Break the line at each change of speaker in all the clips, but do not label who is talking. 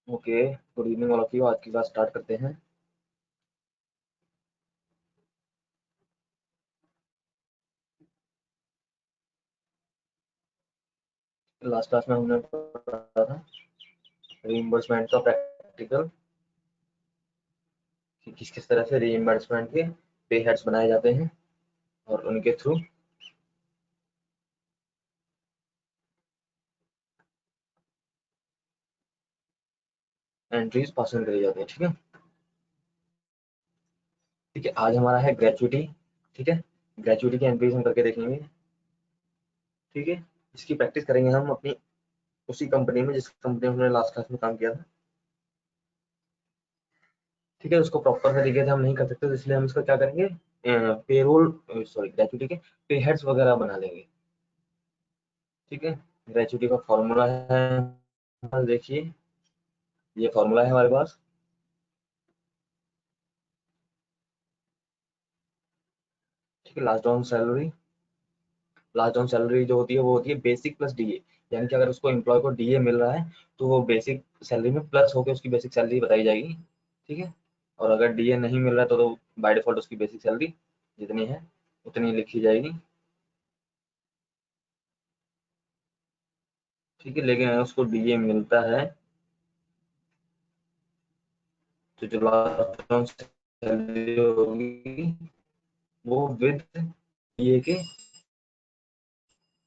Okay, good evening all of you. आज की class start करते हैं। लास्ट क्लास में हमने पढ़ा था रीइंबर्समेंट का प्रैक्टिकल, कि किस किस तरह से रीइंबर्समेंट के पे हेड्स बनाए जाते हैं और उनके थ्रू एंट्रीज पास करी जाती है। ठीक है, ठीक है। आज हमारा है ग्रेचुइटी। ठीक है, ग्रेचुइटी की एंट्रीज हम करके देखेंगे। ठीक है, इसकी प्रैक्टिस करेंगे हम अपनी उसी कंपनी में जिस कंपनी में हमने लास्ट क्लास में काम किया था। ठीक है, उसको प्रॉपर तरीके से हम नहीं कर सकते, तो इसलिए हम इसका क्या करेंगे, पेरोल सॉरी ग्रेचुइटी के पे हेड्स वगैरह बना लेंगे। ठीक है, ग्रेचुइटी का फॉर्मूला है, देखिए ये फॉर्मूला है हमारे पास। ठीक है, लास्ट ऑन सैलरी जो होती है वो होती है बेसिक प्लस डीए। यानी कि अगर उसको एम्प्लॉय को डीए मिल रहा है तो वो बेसिक सैलरी में प्लस होकर उसकी बेसिक सैलरी बताई जाएगी। ठीक है, और अगर डीए नहीं मिल रहा है तो बाय डिफॉल्ट उसकी बेसिक सैलरी जितनी है उतनी लिखी जाएगी। ठीक है, लेकिन अगर उसको डीए मिलता है तो जो लास्ट ऑन सैलरी होगी वो विद डीए के,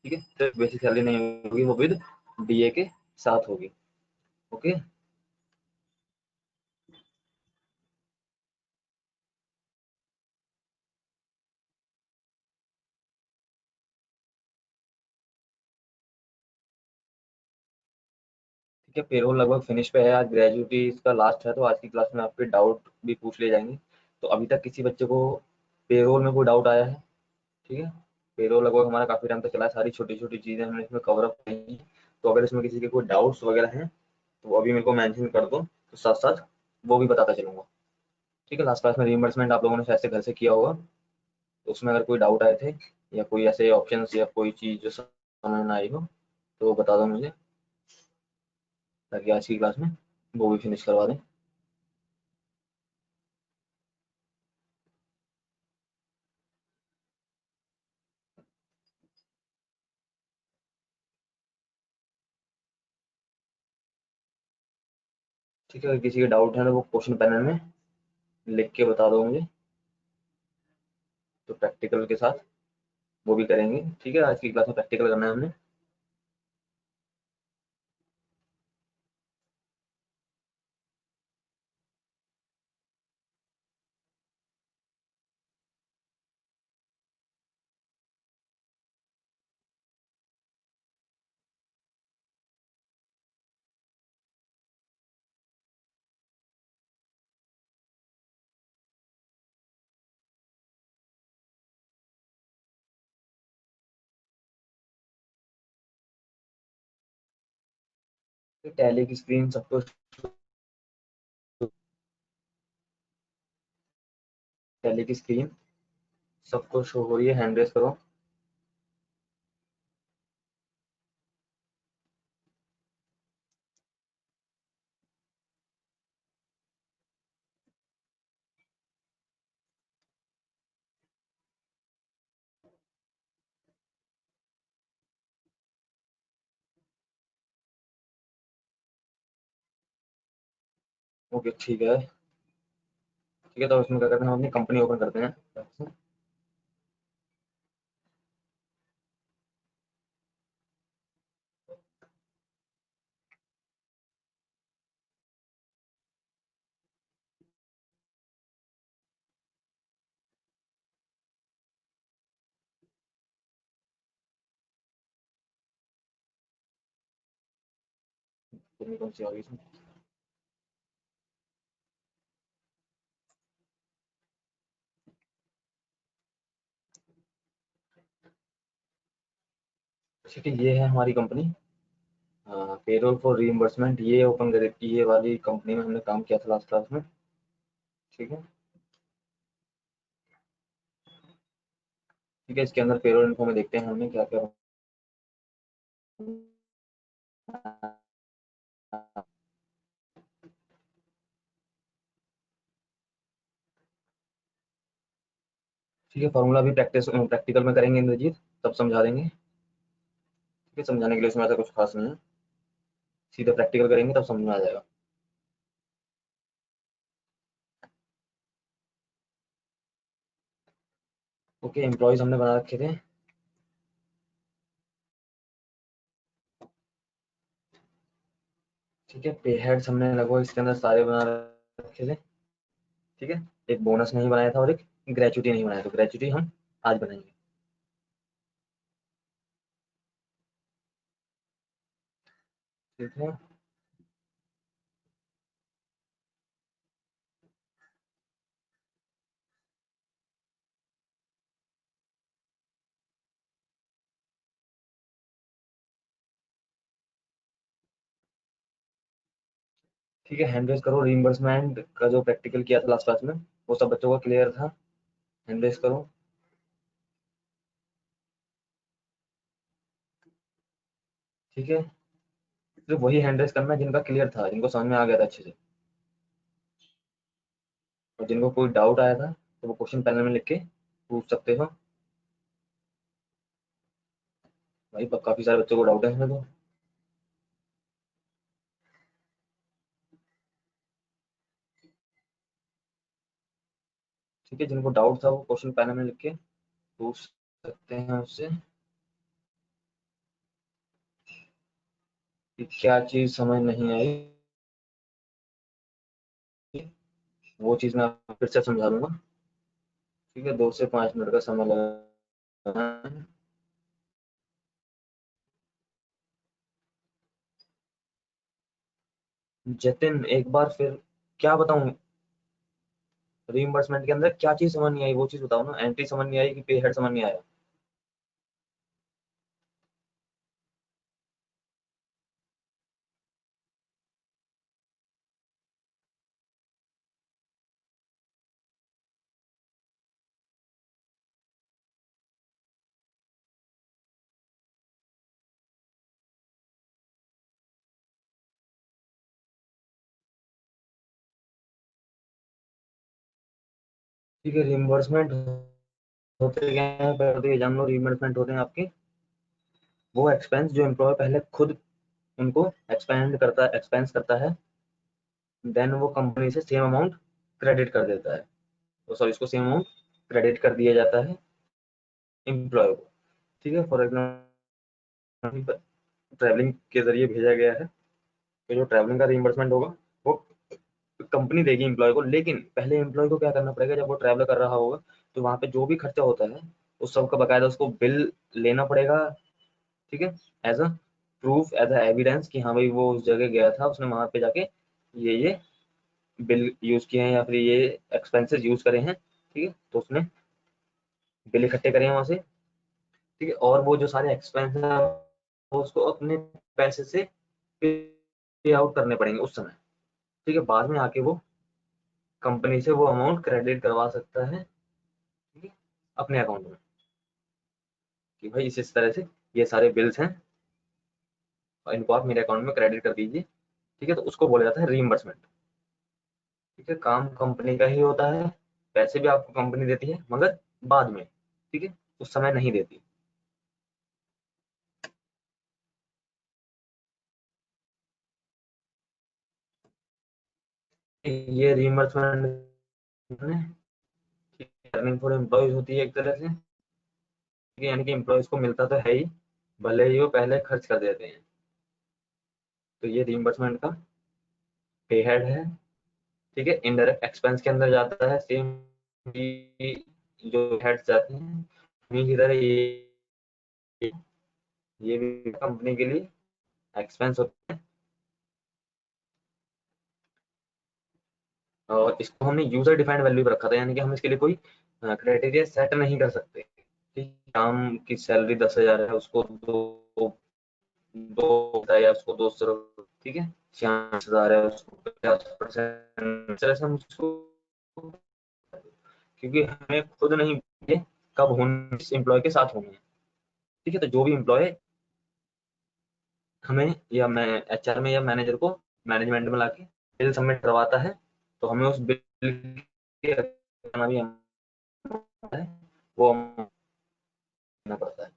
ठीक है, सिर्फ बेसिक सैलरी नहीं होगी, वो विद डीए के साथ होगी। ओके, ठीक है। पेरोल लगभग फिनिश पे है, आज ग्रेजुएटी इसका लास्ट है, तो आज की क्लास में आपके डाउट भी पूछ लिए जाएंगे। तो अभी तक किसी बच्चे को पेरोल में कोई डाउट आया है? ठीक है, पेरोल लगभग हमारा काफी टाइम तक चला है, सारी छोटी छोटी चीजें हमने इसमें कवर अप की हैं। तो अगर इसमें किसी के कोई डाउट्स वगैरह हैं तो वो अभी मेरे को मेंशन कर दो, तो साथ साथ वो भी बताता चलूंगा। ठीक है, लास्ट क्लास में रिइंबर्समेंट आप लोगों ने शायद से घर से किया होगा, तो उसमें अगर कोई डाउट आए थे या कोई ऐसे ऑप्शन या कोई चीज जो समझ ना आई हो तो वो बता दो मुझे, ताकि आज की क्लास में वो भी फिनिश करवा दें। ठीक है, अगर किसी के डाउट है तो वो क्वेश्चन पैनल में लिख के बता दो मुझे, तो प्रैक्टिकल के साथ वो भी करेंगे। ठीक है, आज की क्लास में प्रैक्टिकल करना है हमने। टैली की स्क्रीन सबको, टैली की स्क्रीन सबको शो हो रही है, हैंड रेस करो। ओके, ठीक है। ठीक है, तो इसमें क्या करते हैं, हम अपनी कंपनी ओपन करते हैं। कितनी कौन सी आ गई इसमें? ठीक है, ये है हमारी कंपनी पेरोल फॉर रीइंबर्समेंट, ये ओपन करे, ये वाली कंपनी में हमने काम किया था लास्ट क्लास में। ठीक है, ठीक है। इसके अंदर पेरोल इन्फो में देखते हैं हमने क्या क्या। ठीक है, फॉर्मूला भी प्रैक्टिकल में करेंगे इंद्रजीत, तब समझा देंगे। ठीक है, समझाने के लिए इसमें ऐसा कुछ खास नहीं है, सीधा प्रैक्टिकल करेंगे तब समझ में आ जाएगा। ओके, एम्प्लॉयज हमने बना रखे थे। ठीक है, पे हेड्स हमने लगभग इसके अंदर सारे बना रखे थे। ठीक है, एक बोनस नहीं बनाया था और एक ग्रेचुटी नहीं बनाया, तो ग्रेचुटी हम आज बनाएंगे। ठीक है, ठीक है, हैंड रेज करो। रीइंबर्समेंट का जो प्रैक्टिकल किया था लास्ट क्लास में, वो सब बच्चों का क्लियर था। हैंड रेज करो। ठीक है, सिर्फ वही हैंड रेज करना है जिनका क्लियर था, जिनको समझ में आ गया था अच्छे से, और जिनको कोई डाउट आया था तो वो क्वेश्चन पैनल में लिख के पूछ सकते हो। भाई काफी सारे बच्चों को डाउट है इसमें तो। ठीक है, जिनको डाउट था वो क्वेश्चन पैनल में लिख के पूछ सकते हैं उससे कि क्या चीज समझ नहीं आई। वो चीज मैं आपको फिर से समझा दूंगा। ठीक है, 2 से 5 मिनट का समय लगेगा। जतिन एक बार फिर क्या बताऊं, रीइंबर्समेंट के अंदर क्या चीज समझ नहीं आई वो चीज बताओ ना। एंट्री समझ नहीं आई कि पे हेड समझ नहीं आया। ठीक है, रीइंबर्समेंट होते क्या है पहले तो ये जान लो। रीइंबर्समेंट होते हैं आपके वो एक्सपेंस जो एम्प्लॉय पहले खुद उनको एक्सपेंस करता है, देन वो कंपनी से सेम अमाउंट क्रेडिट कर देता है। तो सॉरी, इसको सेम अमाउंट क्रेडिट कर दिया जाता है एम्प्लॉय को। ठीक है, फॉर एग्जाम्पल ट्रैवलिंग के जरिए भेजा गया है, तो जो ट्रैवलिंग का रिइंबर्समेंट होगा वो कंपनी देगी एम्प्लॉय को। लेकिन पहले एम्प्लॉय को क्या करना पड़ेगा, जब वो ट्रैवल कर रहा होगा तो वहां पे जो भी खर्चा होता है उस सब का बकायदा उसको बिल लेना पड़ेगा। ठीक है, as a proof, as a evidence कि हाँ भाई वो उस जगह गया था, उसने वहां पे जाके ये बिल यूज किए हैं या फिर ये एक्सपेंसेस यूज करे हैं। ठीक है, तो उसने बिल इकट्ठे करे हैं वहां से। ठीक है, और वो जो सारे एक्सपेंस है वो उसको अपने पैसे से पे आउट करने पड़ेंगे उस समय। ठीक है, बाद में आके वो कंपनी से वो अमाउंट क्रेडिट करवा सकता है। ठीक है, अपने अकाउंट में कि भाई इस तरह से ये सारे बिल्स हैं और इनको आप मेरे अकाउंट में क्रेडिट कर दीजिए। ठीक है, तो उसको बोला जाता है रीइंबर्समेंट। ठीक है, काम कंपनी का ही होता है, पैसे भी आपको कंपनी देती है मगर बाद में। ठीक है, उस समय नहीं देती। ये रीइंबर्समेंट अर्निंग फॉर एम्प्लॉयज होती है एक तरह से। ठीक है, यानी कि एम्प्लॉयज को मिलता तो है ही, भले ही वो पहले खर्च कर देते हैं। तो ये रीइंबर्समेंट का पे हेड है। ठीक है, इनडायरेक्ट एक्सपेंस के अंदर जाता है सेम जो हेड्स जाते हैं उन्हीं की तरह ये भी कंपनी के लिए एक्सपेंस होता है। और इसको हमने यूजर डिफाइंड वैल्यू पे रखा था, यानी कि हम इसके लिए कोई क्राइटेरिया सेट नहीं कर सकते। ठीक, काम की सैलरी 10,000 है, उसको दो दो होता है या उसको 200। ठीक है, 50,000 है, उसको 50%, तरह से हम उसको, क्योंकि हमें खुद नहीं ये कब होने इस एम्प्लॉय के साथ होंगे। ठीक है, तो जो भी एम्प्लॉय हमें या मैं एचआर में या मैनेजर को मैनेजमेंट में लाके बिल सबमिट करवाता है, तो हमें उस बिल के भी है। वो हमें देना पड़ता है।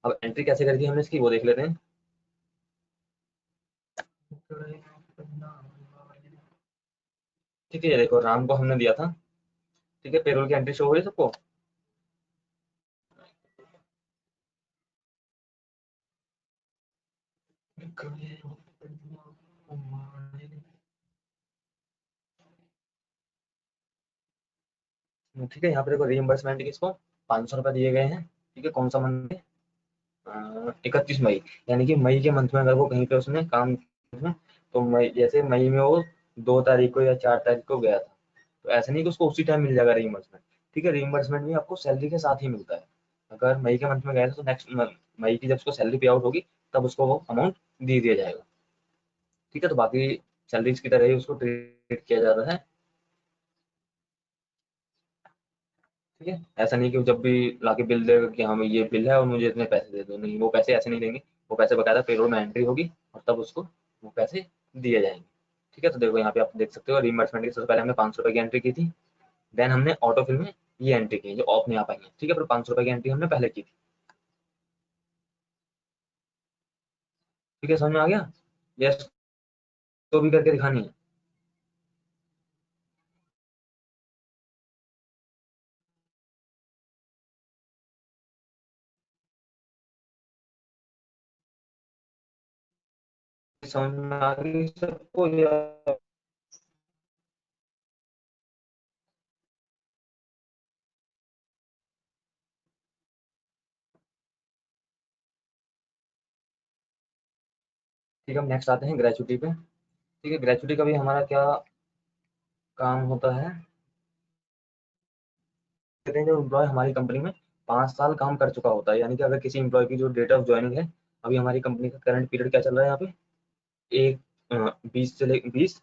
अब एंट्री कैसे करी थी हमने इसकी, वो देख लेते हैं। ठीक है, ये देखो राम को हमने दिया था। ठीक है, पेरोल की एंट्री शो हो रही है सबको। ठीक है, यहाँ पे देखो रीइंबर्समेंट किसको 500 रुपये दिए गए हैं। ठीक है, कौन सा मंथ है, 31 मई। यानी कि मई के मंथ में अगर वो कहीं पे उसने काम किया है, तो मई, जैसे मई में वो 2 तारीख को या 4 तारीख को गया था, तो ऐसा नहीं कि उसको उसी टाइम मिल जाएगा रीइंबर्समेंट। ठीक है, रीइंबर्समेंट भी आपको सैलरी के साथ ही मिलता है। अगर मई के मंथ में गया था तो नेक्स्ट मई की जब उसको सैलरी पे आउट होगी, तब उसको वो अमाउंट दे दिया जाएगा। ठीक है, तो बाकी सैलरीज की तरह ही उसको ट्रीट किया जाता है। ठीक है, ऐसा नहीं कि वो जब भी लाके बिल देगा कि हाँ ये बिल है और मुझे इतने पैसे दे दो, नहीं, वो पैसे ऐसे नहीं देंगे। वो पैसे बकायदा पेरोल में एंट्री होगी और तब उसको वो पैसे दिए जाएंगे। ठीक है, तो देखो यहाँ पे आप देख सकते हो रीइंबर्समेंट की सबसे पहले हमने 500 रुपये की एंट्री की थी। देन हमने ऑटोफिल में ये एंट्री की जो अपने आप आई है। ठीक है, पर 500 रुपये की एंट्री हमने पहले की थी। ठीक है, समझ में आ गया। यस, तो भी करके दिखानी है। समझ में आ गई सबको या? ठीक है, हम नेक्स्ट आते हैं ग्रेचुटी पे। ठीक है, ग्रेचुटी का भी हमारा क्या काम होता है। कहते हैं जो एम्प्लॉय हमारी कंपनी में 5 साल काम कर चुका होता है, यानी कि अगर किसी एम्प्लॉय की जो डेट ऑफ ज्वाइनिंग है, अभी हमारी कंपनी का करंट पीरियड क्या चल रहा है यहाँ पे, एक 20 से 21।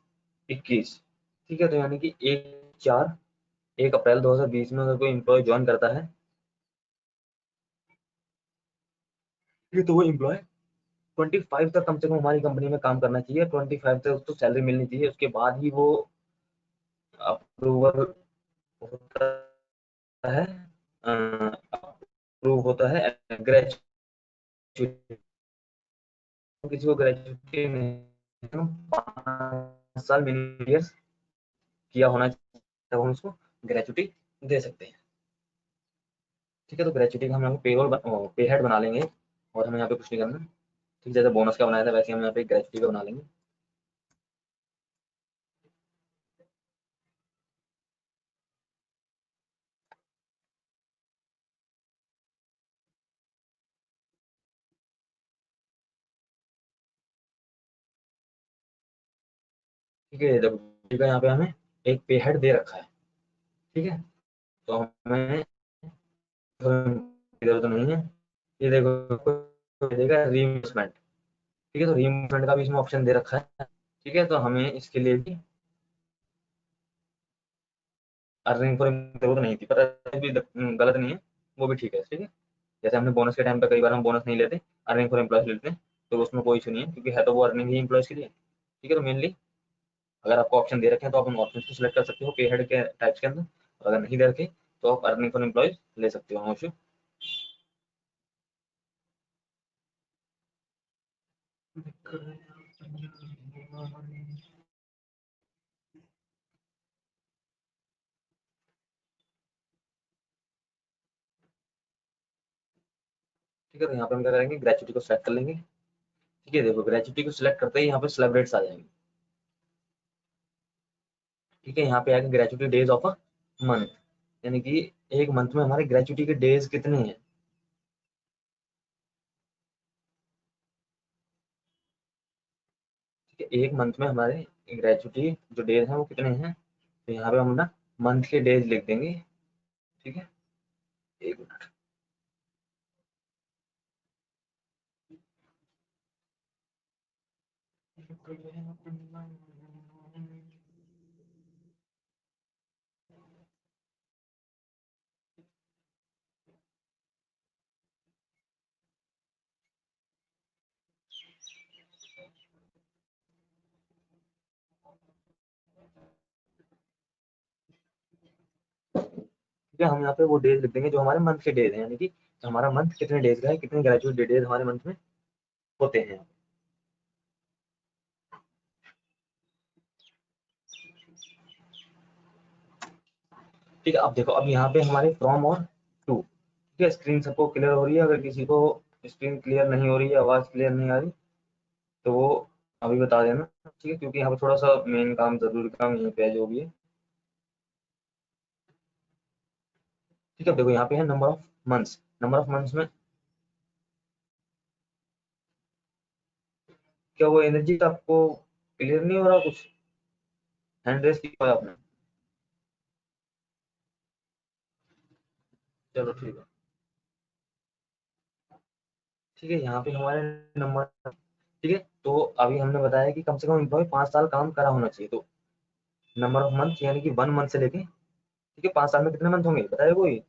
ठीक है, तो यानी कि 1 अप्रैल 2020 में अगर कोई एम्प्लॉय ज्वाइन करता है, ठीक है, तो वो एम्प्लॉय 25 तक कम से कम हमारी कंपनी में काम करना चाहिए। 25 तक उसको सैलरी मिलनी चाहिए, उसके बाद ही वो अप्रूवल होता है, अप्रूव होता है ग्रेजुएट। किसी को ग्रेजुएटी नहीं, 5 साल मिनिमम ईयर्स किया होना चाहिए, तब हम उसको ग्रेजुएटी दे सकते हैं। ठीक है, तो ग्रेजुएटी का हम यहाँ पे पे हेड बना लेंगे और हमें यहाँ पे कुछ नहीं करना। ठीक, जैसे बोनस का बनाया था वैसे हम यहाँ पे ग्रेजुएटी का बना लेंगे। ठीक है, जब ठीक है यहाँ पे हमें एक पे हेड दे रखा है। ठीक है, तो हमें इधर तो नहीं है, ये देखो देगा रीइंबर्समेंट। ठीक है, तो रीइंबर्समेंट का भी इसमें ऑप्शन दे रखा है। ठीक है, तो हमें इसके लिए भी अर्निंग फॉर जरूरत नहीं थी, पर भी गलत नहीं है, वो भी ठीक है। ठीक है, जैसे हमने बोनस के टाइम पे कई बार हम बोनस नहीं लेते, अर्निंग फॉर एम्प्लॉयज लेते हैं, तो उसमें कोई इशू नहीं है, क्योंकि है तो वो अर्निंग ही एम्प्लॉयज के लिए। ठीक है, तो मेनली अगर आपको ऑप्शन दे रखे हैं तो आप उन ऑप्शन को सिलेक्ट कर सकते हो पे हेड के टाइप्स के अंदर। अगर नहीं दे रखे तो आप अर्निंग फॉर एम्प्लॉयज ले सकते हो, नो इशू। ठीक है, तो यहाँ पे हम क्या करेंगे, ग्रेचुटी को सेलेक्ट कर लेंगे। ठीक है, देखो ग्रेचुटी को सिलेक्ट करते ही यहाँ पे स्लैब रेट्स आ जाएंगे। ठीक है, यहाँ पे आएगा gratuity days of a month, यानी कि एक मंथ में हमारे ग्रेचुटी के डेज कितने हैं। ठीक है, एक मंथ में हमारे ग्रेचुटी जो डेज हैं वो कितने हैं, तो यहाँ पे हम ना मंथ के डेज लिख देंगे। ठीक है, एक मिनट। ठीक है, हम यहाँ पे वो डेज लिख देंगे जो हमारे मंथ के डेज हैं, यानी कि हमारा मंथ कितने डेज का है, कितने ग्रेजुएट डेज हमारे मंथ में होते हैं। ठीक है, अब देखो, अब यहाँ पे हमारे फ्रॉम और टू। ठीक है, स्क्रीन सबको क्लियर हो रही है? अगर किसी को स्क्रीन क्लियर नहीं हो रही है, आवाज क्लियर नहीं आ रही, तो वो अभी बता देना। ठीक है, क्योंकि यहाँ पे थोड़ा सा मेन काम, जरूरी काम यहीं पे है जो भी है। ठीक है, देखो यहाँ पे है number of months. Number of months में क्या वो एनर्जी आपको क्लियर नहीं हो रहा? कुछ हैंड रेस किया है आपने? चलो ठीक है। ठीक है, यहाँ पे हमारे नंबर। ठीक है, तो अभी हमने बताया कि कम से कम एम्प्लॉय 5 साल काम करा होना चाहिए। तो नंबर ऑफ मंथ यानी कि 1 मंथ से लेके, ठीक है, 5 साल में कितने मंथ होंगे बताया कोई?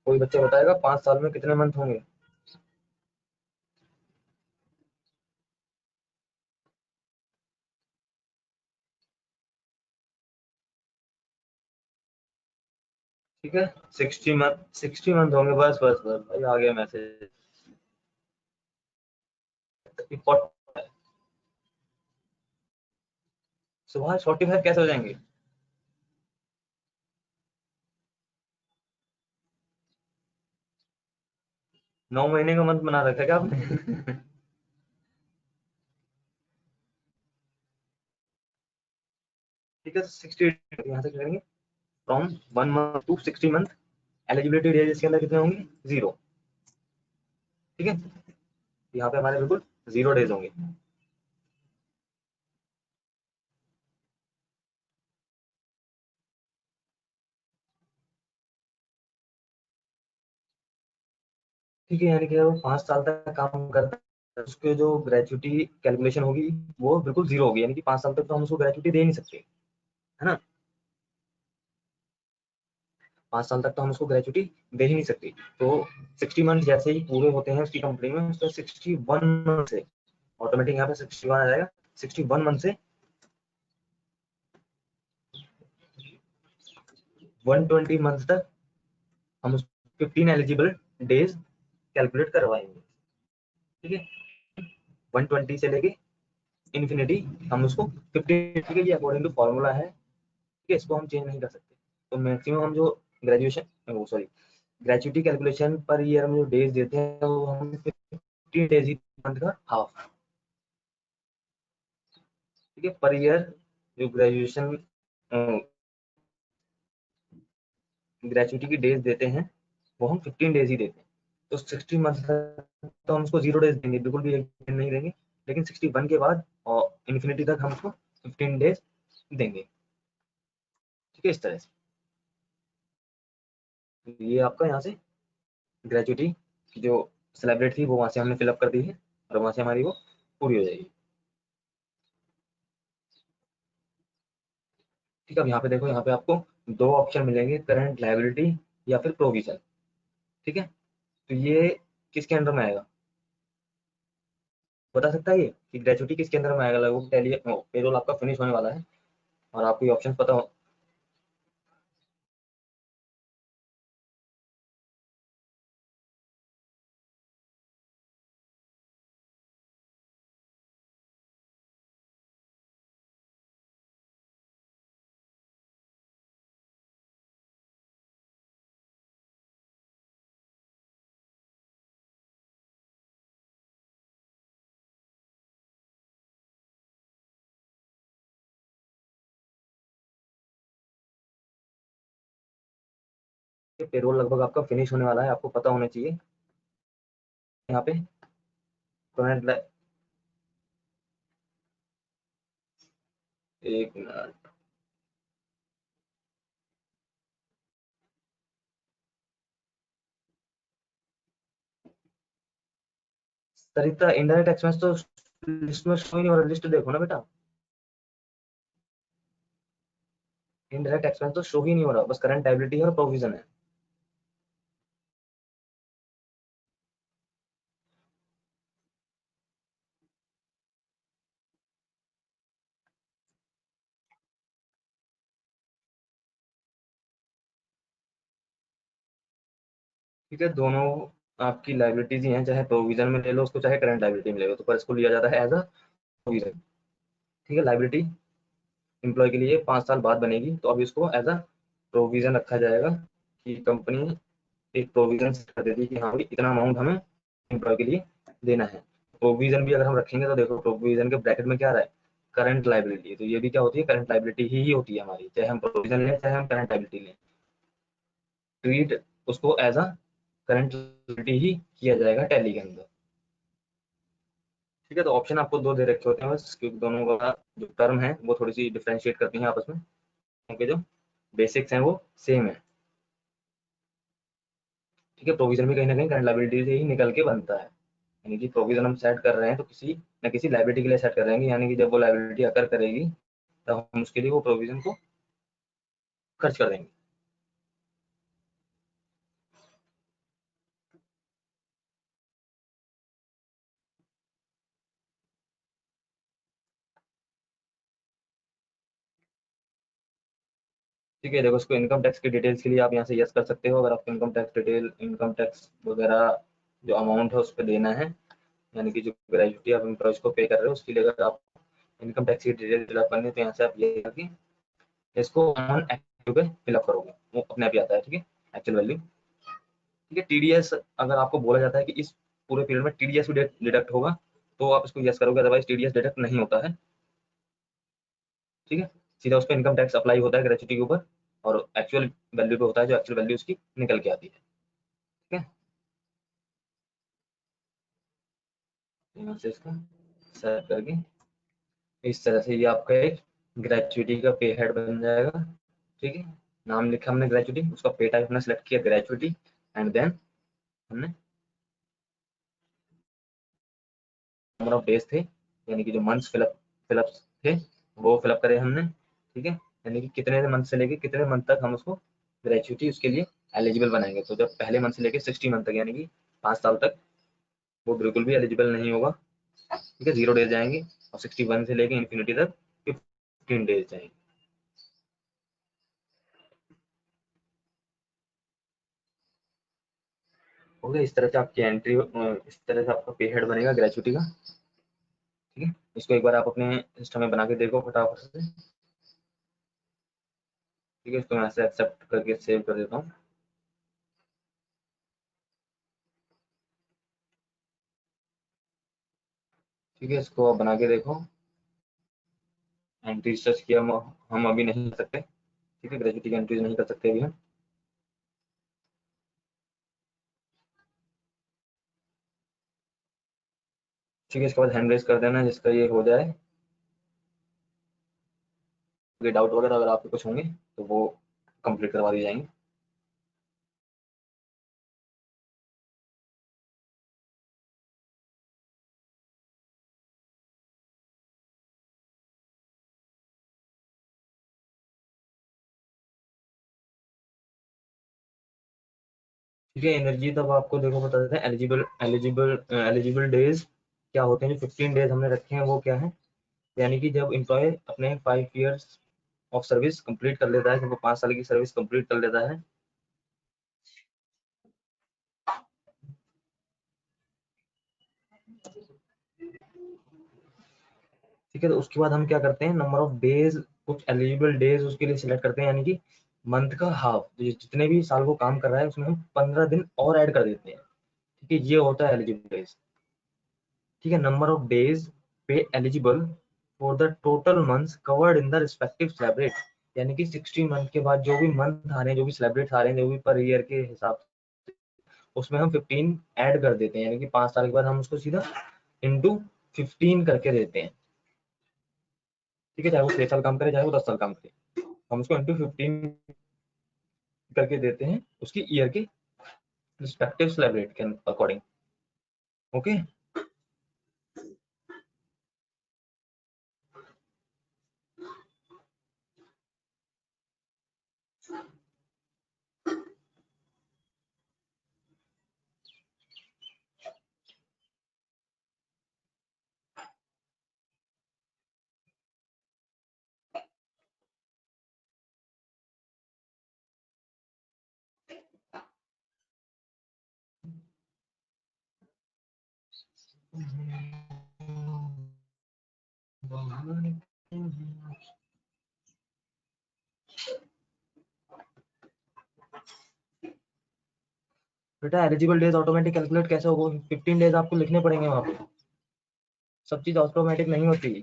कोई बच्चा बताएगा 5 साल में कितने मंथ होंगे? ठीक है, 60 मंथ, 60 मंथ होंगे। बस बस बस भाई, आ गया मैसेज। सुबह 45 कैसे हो जाएंगे? 9 महीने का मंथ बना रखा है क्या आपने? ठीक है, 60 यहाँ से करेंगे। From 1 month to 60 month, eligibility days इसके अंदर कितने होंगे? 0। ठीक है, यहाँ पे हमारे बिल्कुल 0 डेज होंगे। ठीक है, यानी कि वो 5 साल तक काम करता है, उसके जो ग्रेचुटी कैलकुलेशन होगी वो बिल्कुल 0 होगी, यानी कि 5 साल तक तो हम उसको ग्रेचुटी दे नहीं सकते, है ना? 5 साल तक तो हम उसको ग्रेचुटी दे ही नहीं सकते। तो 60 मंथ जैसे ही पूरे होते हैं उसकी कंपनी में, उसका 61 मंथ से ऑटोमेटिक यहाँ पे 61 आ जाएगा। 61 मंथ से 120 मंथ तक हम उस 15 एलिजिबल डेज कैलकुलेट करवाएंगे। ठीक है, 120 से लेके इन्फिनिटी हम उसको 15। ठीक है, ये अकॉर्डिंग टू फॉर्मूला है। ठीक है, इसको हम चेंज नहीं कर सकते। तो मैक्सिमम हम जो ग्रेजुएशन वो sorry gratuity calculation per year में जो डेज देते हैं वो हम 15 डेज ही, मंथ का हाफ। ठीक है, पर ईयर जो ग्रेजुएशन ग्रेचुटी की डेज देते हैं वो हम 15 डेज ही देते हैं। तो 60 मंथ तो हम उसको 0 डेज देंगे, बिल्कुल भी एक दिन नहीं देंगे। लेकिन 61 के बाद और इन्फिनिटी तक हम उसको 15 डेज देंगे। ठीक है, इस तरह से। तो ये आपका यहाँ से ग्रेचुटी की जो सेलिब्रेट थी वो वहां से हमने फिलअप कर दी है, और वहां से हमारी वो पूरी हो जाएगी। ठीक है, अब यहाँ पे देखो, यहाँ पे आपको दो ऑप्शन मिलेंगे, करंट लायबिलिटी या फिर प्रोविजन। ठीक है, तो ये किसके अंडर में आएगा? बता सकता है ये कि ग्रेचुटी किसके अंदर में आएगा? लगभग टैली पेरोल आपका फिनिश होने वाला है और आपको ये ऑप्शन पता हो। पेरोल लगभग आपका फिनिश होने वाला है, आपको पता होना चाहिए। यहाँ पे करंट, एक मिनट। सरिता, इनडायरेक्ट एक्सपेंस तो लिस्ट में शो ही नहीं हो रहा। लिस्ट देखो ना बेटा, इनडायरेक्ट एक्सपेंस तो शो ही नहीं हो रहा, बस करंट लायबिलिटी और प्रोविजन है। ठीक है, दोनों आपकी लाइबिलिटीज ही हैं, चाहे प्रोविजन में ले लो उसको, चाहे करंट लाइबिलिटी में ले लो, तो पर इसको लिया जाता है एज अ प्रोविजन। ठीक है, लाइबिलिटी एम्प्लॉय के लिए 5 साल बाद बनेगी, तो अब इसको एज अ प्रोविजन रखा जाएगा कि कंपनी एक प्रोविजन कर देती है कि हाँ भाई इतना अमाउंट हमें एम्प्लॉय के लिए देना है। प्रोविजन भी अगर हम रखेंगे तो देखो प्रोविजन के ब्रैकेट में क्या आ रहा है, करंट लाइबिलिटी, तो ये भी क्या होती है, करंट लाइबिलिटी ही होती है हमारी, चाहे हम प्रोविजन लें चाहे हम करंट लाइबिलिटी लें, ट्रीट उसको एज अ करंट लाइबिलिटी ही किया जाएगा टैली के अंदर। ठीक है, तो ऑप्शन आपको दो दे रखे होते हैं बस, क्योंकि दोनों का जो टर्म है वो थोड़ी सी डिफ्रेंशिएट करती हैं आपस में, उनके जो बेसिक्स हैं वो सेम है। ठीक है, प्रोविजन भी कहीं ना कहीं करंट लायबिलिटी से ही निकल के बनता है, यानी कि प्रोविजन हम सेट कर रहे हैं तो किसी न किसी लायबिलिटी के लिए सेट कर रहे हैं, यानी कि जब वो लायबिलिटी अकर करेगी तब हम उसके लिए वो प्रोविजन को खर्च कर देंगे। ठीक है, देखो इसको इनकम टैक्स की डिटेल्स के लिए आप यहाँ से यस कर सकते हो, अगर आपको income tax detail, income tax वगैरह जो अमाउंट है उस पर देना है, यानी कि जो ग्रेजुटी आप एम्प्लॉयज को पे कर रहे हो उसके लिए अगर आप इनकम टैक्स की डिटेल फिलअप करनी है तो यहाँ से आप ये कि इसको ऑन एक्टिव पे फिलअप करोगे, वो अपने आप ही आता है। ठीक है, एक्चुअल वैल्यू। ठीक है, टीडीएस अगर आपको बोला जाता है कि इस पूरे पीरियड में टीडीएस भी डिडक्ट होगा तो आप इसको यस करोगे, अदरवाइज टीडीएस डिडक्ट नहीं होता है। ठीक है, सीधा उस पर इनकम टैक्स अप्लाई होता है ग्रेचुटी के ऊपर, और एक्चुअल वैल्यू पे होता है जो एक्चुअल वैल्यू उसकी निकल के आती है। ठीक है, यहाँ से इसको सेट करके इस तरह से ये आपका एक ग्रेचुटी का पे हेड बन जाएगा। ठीक है, नाम लिखा हमने ग्रेचुटी, उसका पे टाइप हमने सेलेक्ट किया ग्रेचुटी, एंड देन हमने नंबर ऑफ डेज थे, यानी कि जो मंथ्स फिलअप थे वो फिलअप करे हमने। ठीक है, यानी कि कितने मंथ से लेके कितने मंथ तक हम उसको ग्रेचुटी उसके लिए एलिजिबल बनाएंगे, तो जब पहले मंथ से लेके 60 मंथ तक, यानी कि 5 साल तक वो बिल्कुल भी एलिजिबल नहीं होगा। ठीक है, 0 डेज जाएंगे, और 61 से लेके इन्फिनिटी तक 15 डेज जाएंगे। हो गया, इस तरह से आपकी एंट्री, इस तरह से आपका पे हेड बनेगा ग्रेचुटी का। ठीक है, इसको एक बार आप अपने सिस्टम में बना के देखो फटाफट से। ठीक है, इसको मैं ऐसे एक्सेप्ट करके सेव कर देता हूँ। ठीक है, इसको आप बना के देखो। एंट्री सर्च किया हम अभी नहीं कर सकते। ठीक है, ग्रेजुटी की एंट्रीज नहीं कर सकते अभी हम। ठीक है, इसके बाद हैंड रेज कर देना जिसका ये हो जाए। कोई डाउट वगैरह अगर आपके कुछ होंगे तो वो कंप्लीट करवा दिए जाएंगे। ठीक है, एनर्जी तब आपको देखो बता देते हैं, एलिजिबल एलिजिबल एलिजिबल डेज क्या होते हैं। जो 15 डेज हमने रखे हैं वो क्या है, यानी कि जब एम्प्लॉय अपने 5 ईयर्स ऑफ सर्विस कंप्लीट कर लेता है, जब वो 5 साल की सर्विस कंप्लीट कर लेता है। ठीक है, तो उसके बाद हम क्या करते हैं, नंबर ऑफ डेज, कुछ एलिजिबल डेज उसके लिए सिलेक्ट करते हैं, यानी कि मंथ का हाफ, जितने भी साल वो काम कर रहा है उसमें हम 15 दिन और ऐड कर देते हैं। ठीक है, ये होता है एलिजिबल डेज। ठीक है, नंबर ऑफ डेज पे eligible for the total months covered in the respective slab rate, यानी कि 60 मंथ के बाद जो भी मंथ आ रहे हैं, जो भी स्लैब रेट्स आ रहे हैं, जो भी पर ईयर के हिसाब से, उसमें हम 15 ऐड कर देते हैं, यानी कि 5 साल के बाद हम उसको सीधा इंटू 15 करके देते हैं। ठीक है, चाहे वो 6 साल काम करे चाहे वो 10 साल काम करे, हम उसको इंटू 15 करके देते हैं उसकी ईयर के रिस्पेक्टिव स्लैब रेट के अकॉर्डिंग। ओके। बेटा एलिजिबल डेज ऑटोमेटिक कैलकुलेट कैसे होगा? 15 डेज आपको लिखने पड़ेंगे वहां पे, सब चीज ऑटोमेटिक नहीं होती।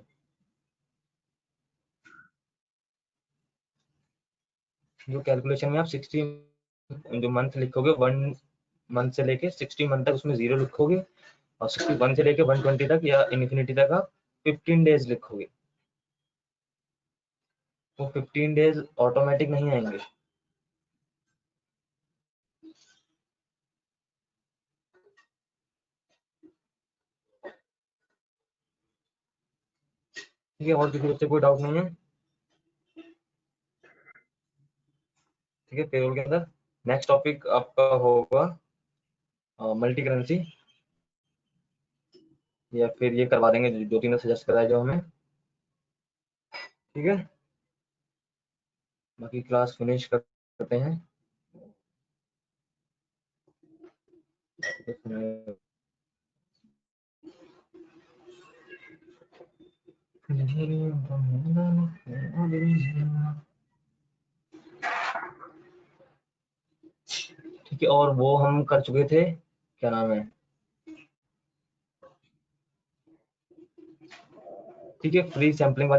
जो कैलकुलेशन में आप 60 जो मंथ लिखोगे, 1 मंथ से लेके 60 मंथ तक उसमें 0 लिखोगे, और 61 से लेके 120 तक या इन्फिनिटी तक आप 15 डेज लिखोगे। वो 15 डेज ऑटोमेटिक नहीं आएंगे। ठीक है, और किसी बच्चे कोई डाउट नहीं है? ठीक है, पेरोल के अंदर नेक्स्ट टॉपिक आपका होगा मल्टी करेंसी, या फिर ये करवा देंगे जो तीनों सजेस्ट कराया जो हमें। ठीक है, बाकी क्लास फिनिश करते हैं। ठीक है, और वो हम कर चुके थे, क्या नाम है, ठीक है, फ्री सैम्पलिंग वाली